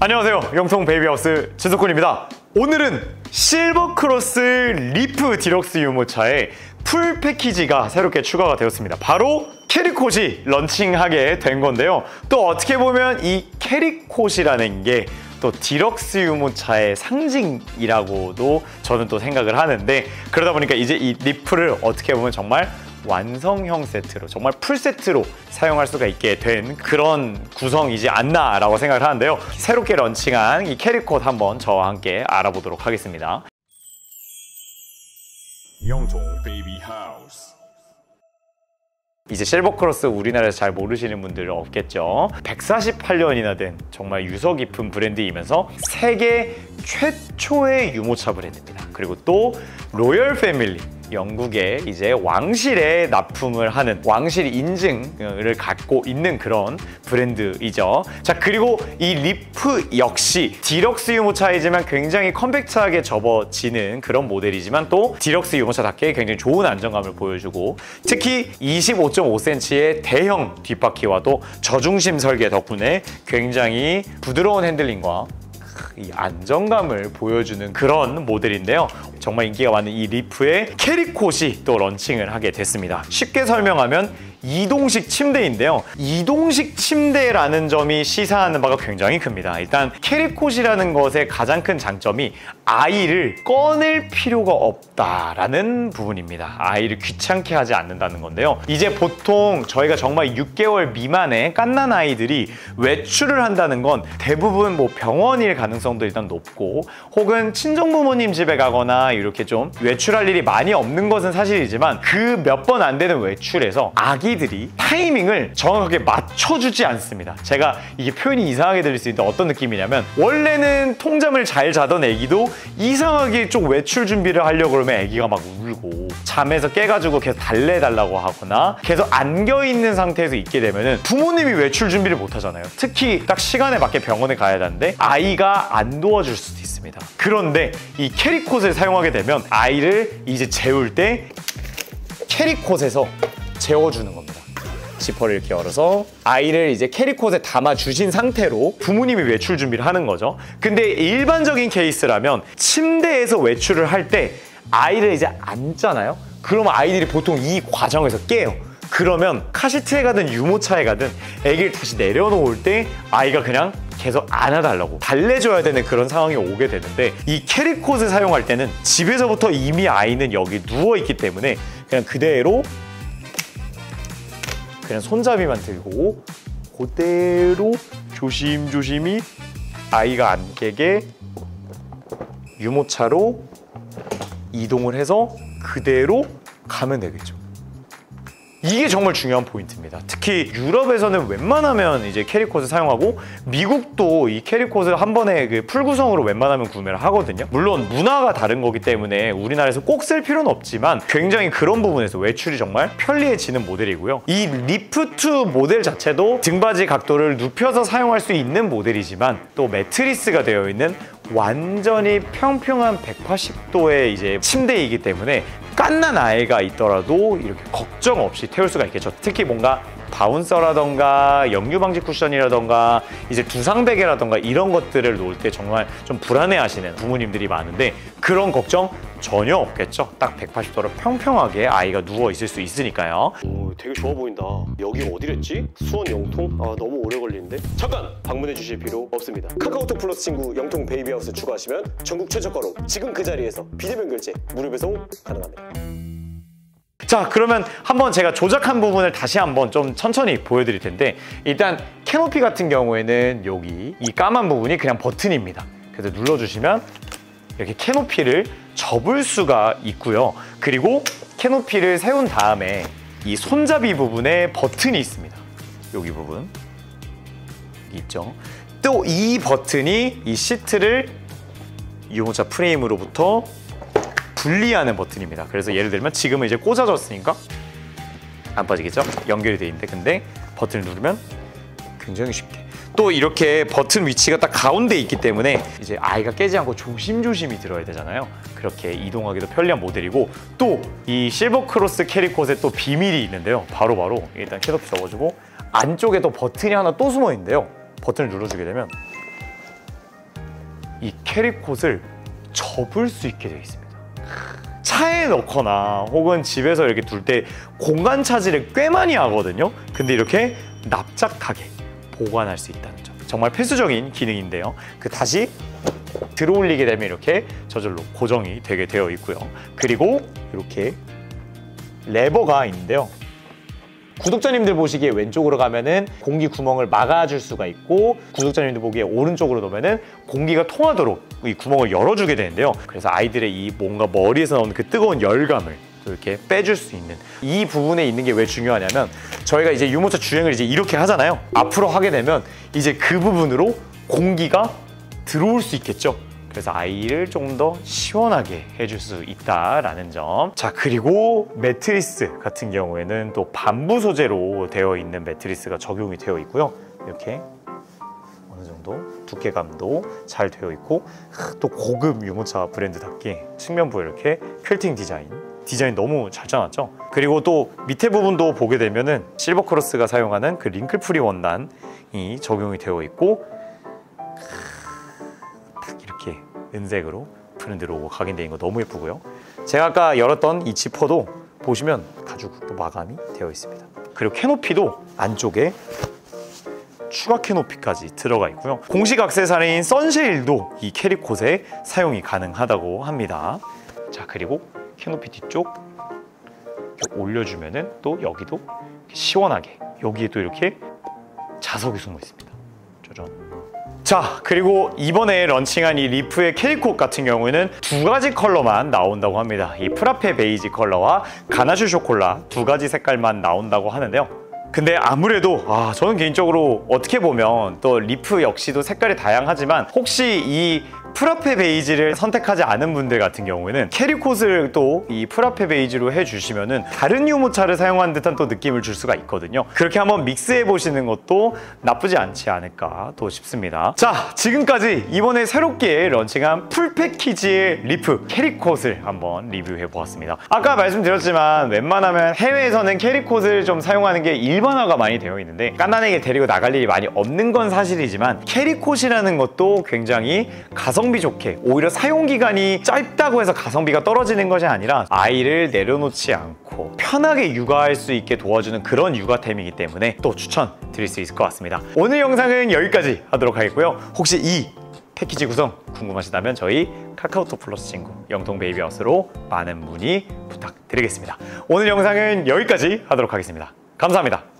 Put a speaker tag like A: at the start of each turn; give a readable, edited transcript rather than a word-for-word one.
A: 안녕하세요, 영통 베이비하우스 진석훈입니다. 오늘은 실버크로스 리프 디럭스 유모차의 풀 패키지가 새롭게 추가가 되었습니다. 바로 캐리콧이 런칭하게 된 건데요. 또 어떻게 보면 이 캐리콧이라는 게 또 디럭스 유모차의 상징이라고도 저는 또 생각을 하는데, 그러다 보니까 이제 이 리프를 어떻게 보면 정말 완성형 세트로, 정말 풀 세트로 사용할 수가 있게 된 그런 구성이지 않나라고 생각을 하는데요. 새롭게 런칭한 이 캐리콧 한번 저와 함께 알아보도록 하겠습니다. 영통 베이비하우스. 이제 실버크로스 우리나라에서 잘 모르시는 분들은 없겠죠. 148년이나 된 정말 유서 깊은 브랜드이면서 세계 최초의 유모차 브랜드입니다. 그리고 또 로열 패밀리, 영국의 이제 왕실에 납품을 하는, 왕실 인증을 갖고 있는 그런 브랜드이죠. 자, 그리고 이 리프 역시 디럭스 유모차이지만 굉장히 컴팩트하게 접어지는 그런 모델이지만 또 디럭스 유모차답게 굉장히 좋은 안정감을 보여주고, 특히 25.5cm의 대형 뒷바퀴와도 저중심 설계 덕분에 굉장히 부드러운 핸들링과 이 안정감을 보여주는 그런 모델인데요. 정말 인기가 많은 이 리프의 캐리콧이 또 런칭을 하게 됐습니다. 쉽게 설명하면 이동식 침대인데요. 이동식 침대라는 점이 시사하는 바가 굉장히 큽니다. 일단 캐리콧이라는 것의 가장 큰 장점이 아이를 꺼낼 필요가 없다라는 부분입니다. 아이를 귀찮게 하지 않는다는 건데요. 이제 보통 저희가 정말 6개월 미만의 갓난 아이들이 외출을 한다는 건 대부분 뭐 병원일 가능성도 일단 높고, 혹은 친정부모님 집에 가거나 이렇게 좀 외출할 일이 많이 없는 것은 사실이지만, 그 몇 번 안 되는 외출에서 아기들이 타이밍을 정확하게 맞춰주지 않습니다. 제가 이게 표현이 이상하게 들릴 수 있는데 어떤 느낌이냐면, 원래는 통잠을 잘 자던 애기도 이상하게 좀 외출 준비를 하려고 그러면 애기가 막 울고, 잠에서 깨가지고 계속 달래달라고 하거나 계속 안겨있는 상태에서 있게 되면은 부모님이 외출 준비를 못 하잖아요. 특히 딱 시간에 맞게 병원에 가야 하는데 아이가 안 도와줄 수도 있습니다. 그런데 이 캐리콧을 사용하게 되면 아이를 이제 재울 때 캐리콧에서 재워주는 겁니다. 지퍼를 이렇게 열어서 아이를 이제 캐리콧에 담아주신 상태로 부모님이 외출 준비를 하는 거죠. 근데 일반적인 케이스라면 침대에서 외출을 할 때 아이를 이제 앉잖아요. 그러면 아이들이 보통 이 과정에서 깨요. 그러면 카시트에 가든 유모차에 가든 아기를 다시 내려놓을 때 아이가 그냥 계속 안아달라고 달래줘야 되는 그런 상황이 오게 되는데, 이 캐리콧을 사용할 때는 집에서부터 이미 아이는 여기 누워있기 때문에 그냥 그대로 그냥 손잡이만 들고 그대로 조심조심히 아이가 안 깨게 유모차로 이동을 해서 그대로 가면 되겠죠. 이게 정말 중요한 포인트입니다. 특히 유럽에서는 웬만하면 이제 캐리콧을 사용하고, 미국도 이 캐리콧을 한 번에 그 풀구성으로 웬만하면 구매를 하거든요. 물론 문화가 다른 거기 때문에 우리나라에서 꼭 쓸 필요는 없지만 굉장히 그런 부분에서 외출이 정말 편리해지는 모델이고요. 이 리프2 모델 자체도 등받이 각도를 눕혀서 사용할 수 있는 모델이지만 또 매트리스가 되어 있는 완전히 평평한 180도의 이제 침대이기 때문에 갓난 아이가 있더라도 이렇게 걱정 없이 태울 수가 있겠죠. 특히 뭔가 바운서라던가 역류방지 쿠션이라던가 이제 두상베개라던가 이런 것들을 놓을 때 정말 좀 불안해하시는 부모님들이 많은데 그런 걱정 전혀 없겠죠. 딱 180도로 평평하게 아이가 누워 있을 수 있으니까요.
B: 오, 되게 좋아 보인다. 여기 어디랬지? 수원 영통? 아, 너무 오래 걸리는데? 잠깐! 방문해 주실 필요 없습니다. 카카오톡 플러스 친구 영통 베이비하우스 추가하시면 전국 최저가로 지금 그 자리에서 비대면 결제, 무료 배송 가능합니다.
A: 자, 그러면 한번 제가 조작한 부분을 다시 한번 좀 천천히 보여드릴 텐데, 일단 캐노피 같은 경우에는 여기 이 까만 부분이 그냥 버튼입니다. 그래서 눌러주시면 이렇게 캐노피를 접을 수가 있고요. 그리고 캐노피를 세운 다음에 이 손잡이 부분에 버튼이 있습니다. 여기 부분 여기 있죠. 또 이 버튼이 이 시트를 유모차 프레임으로부터 분리하는 버튼입니다. 그래서 예를 들면 지금은 이제 꽂아졌으니까 안 빠지겠죠? 연결이 돼 있는데, 근데 버튼을 누르면 굉장히 쉽게, 또 이렇게 버튼 위치가 딱 가운데 있기 때문에 이제 아이가 깨지 않고 조심조심히 들어야 되잖아요. 그렇게 이동하기도 편리한 모델이고, 또 이 실버크로스 캐리콧에 또 비밀이 있는데요. 바로 일단 캐노피 접어주고 안쪽에 또 버튼이 하나 또 숨어 있는데요. 버튼을 눌러주게 되면 이 캐리콧을 접을 수 있게 되어 있습니다. 차에 넣거나 혹은 집에서 이렇게 둘 때 공간 차지를 꽤 많이 하거든요. 근데 이렇게 납작하게 보관할 수 있다는 점, 정말 필수적인 기능인데요. 다시 들어올리게 되면 이렇게 저절로 고정이 되게 되어 있고요. 그리고 이렇게 레버가 있는데요. 구독자님들 보시기에 왼쪽으로 가면은 공기 구멍을 막아줄 수가 있고, 구독자님들 보기에 오른쪽으로 놓으면은 공기가 통하도록 이 구멍을 열어주게 되는데요. 그래서 아이들의 이 뭔가 머리에서 나오는 그 뜨거운 열감을 이렇게 빼줄 수 있는 이 부분에 있는 게 왜 중요하냐면, 저희가 이제 유모차 주행을 이제 이렇게 하잖아요. 앞으로 하게 되면 이제 그 부분으로 공기가 들어올 수 있겠죠. 그래서 아이를 조금 더 시원하게 해줄 수 있다라는 점. 자, 그리고 매트리스 같은 경우에는 또 밤부 소재로 되어 있는 매트리스가 적용이 되어 있고요. 이렇게 어느 정도 두께감도 잘 되어 있고, 또 고급 유모차 브랜드답게 측면부에 이렇게 퀼팅 디자인 너무 잘 짜놨죠. 그리고 또 밑에 부분도 보게 되면은 실버크로스가 사용하는 그 링클 프리 원단이 적용이 되어 있고, 이렇게 은색으로 브랜드 로고 각인되어 있는 거 너무 예쁘고요. 제가 아까 열었던 이 지퍼도 보시면 가죽 또 마감이 되어 있습니다. 그리고 캐노피도 안쪽에 추가 캐노피까지 들어가 있고요. 공식 액세서리인 선쉐일도 이 캐리콧에 사용이 가능하다고 합니다. 자, 그리고 캐노피 뒤쪽 이렇게 올려주면은 또 여기도 시원하게, 여기에 또 이렇게 자석이 숨어 있습니다. 짜잔. 자, 그리고 이번에 런칭한 이 리프의 캐리콧 같은 경우에는 두 가지 컬러만 나온다고 합니다. 이 프라페 베이지 컬러와 가나슈 쇼콜라 두 가지 색깔만 나온다고 하는데요. 근데 아무래도 저는 개인적으로 어떻게 보면 또 리프 역시도 색깔이 다양하지만, 혹시 이 프라페 베이지를 선택하지 않은 분들 같은 경우에는 캐리콧을 또 이 프라페 베이지로 해주시면은 다른 유모차를 사용한 듯한 또 느낌을 줄 수가 있거든요. 그렇게 한번 믹스해 보시는 것도 나쁘지 않지 않을까 또 싶습니다. 자, 지금까지 이번에 새롭게 런칭한 풀 패키지의 리프 캐리콧을 한번 리뷰해 보았습니다. 아까 말씀드렸지만 웬만하면 해외에서는 캐리콧을 좀 사용하는 게 일반화가 많이 되어 있는데, 깐난에게 데리고 나갈 일이 많이 없는 건 사실이지만, 캐리콧이라는 것도 굉장히 가성비 좋게, 오히려 사용기간이 짧다고 해서 가성비가 떨어지는 것이 아니라 아이를 내려놓지 않고 편하게 육아할 수 있게 도와주는 그런 육아템이기 때문에 또 추천드릴 수 있을 것 같습니다. 오늘 영상은 여기까지 하도록 하겠고요. 혹시 이 패키지 구성 궁금하시다면 저희 카카오톡 플러스 친구 영통 베이비하우스로 많은 문의 부탁드리겠습니다. 오늘 영상은 여기까지 하도록 하겠습니다. 감사합니다.